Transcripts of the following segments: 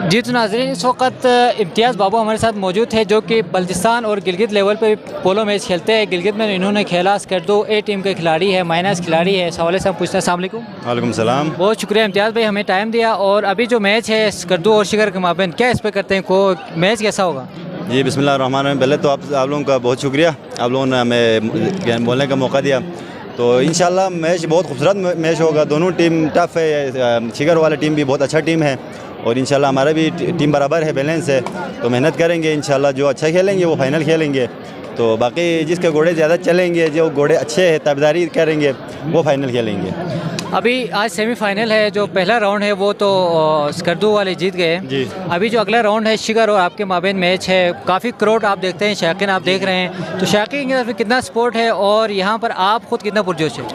जी तो नाज़रीन, इस वक्त इम्तियाज़ बाबू हमारे साथ मौजूद है जो कि बल्तिस्तान और गिलगित लेवल पे पोलो मैच खेलते हैं। गिलगित में इन्होंने खेला, स्कर्दू ए टीम के खिलाड़ी है, माइनस खिलाड़ी है। इस हवाले से हम पूछते हैं। अस्सलाम वालेकुम। वालेकुम सलाम। बहुत शुक्रिया इम्तियाज़ भाई, हमें टाइम दिया। और अभी जो मैच है स्कर्दू और शिगर के माबेन, क्या इस पर करते हैं को मैच कैसा होगा? जी बिस्मिल्लाहिर्रहमानिर्रहीम। पहले तो आप लोगों का बहुत शुक्रिया, आप लोगों ने हमें बोलने का मौका दिया। तो इंशाल्लाह मैच बहुत खूबसूरत मैच होगा। दोनों टीम टफ है, शिगर वाला टीम भी बहुत अच्छा टीम है और इंशाल्लाह हमारा भी टीम बराबर है, बैलेंस है। तो मेहनत करेंगे इंशाल्लाह, जो अच्छा खेलेंगे वो फाइनल खेलेंगे। तो बाकी जिसके घोड़े ज़्यादा चलेंगे, जो घोड़े अच्छे हैं, ताबेदारी करेंगे, वो फाइनल खेलेंगे। अभी आज सेमीफाइनल है, जो पहला राउंड है वो तो स्कर्दू वाले जीत गए जी। अभी जो अगला राउंड है शिगर और आपके माबेन मैच है, काफ़ी क्राउड आप देखते हैं, शायकीन आप देख रहे हैं, तो शायकीन की तरफ कितना सपोर्ट है और यहाँ पर आप खुद कितना पुरजोश है?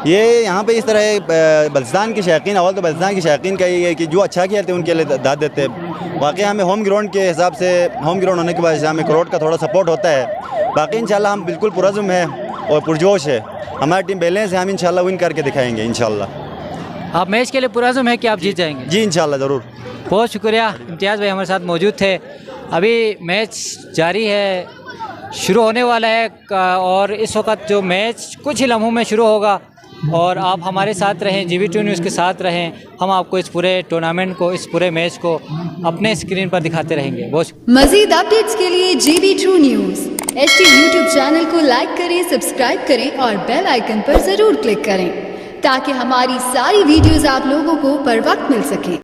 ये यहाँ पे इस तरह है, बल्तिस्तान की शायकीन, अवल तो बल्तिस्तान की शायकीन का ये है कि जो अच्छा खेलते हैं उनके लिए दाद देते हैं। वाकई हमें होम ग्राउंड के हिसाब से, होम ग्राउंड होने की वजह से हमें क्राउड का थोड़ा सपोर्ट होता है। बाकी इंशाल्लाह हम बिल्कुल पुरज़्म है और पुरजोश है, हमारी टीम बैलेंस है, हम इंशाल्लाह विन करके दिखाएंगे इंशाल्लाह। आप मैच के लिए पुरज़्म है कि आप जीत जाएंगे? जी इंशाल्लाह ज़रूर। बहुत शुक्रिया, इम्तियाज़ भाई हमारे साथ मौजूद थे। अभी मैच जारी है, शुरू होने वाला है और इस वक्त जो मैच कुछ ही लम्हों में शुरू होगा और आप हमारे साथ रहें, GV2 न्यूज़ के साथ रहें। हम आपको इस पूरे टूर्नामेंट को, इस पूरे मैच को अपने स्क्रीन पर दिखाते रहेंगे। बहुत मज़ीद अपडेट्स के लिए GV2 news HT YouTube channel को लाइक करें, सब्सक्राइब करें और बेल आइकन पर ज़रूर क्लिक करें ताकि हमारी सारी वीडियोज़ आप लोगों को बर वक्त मिल सकें।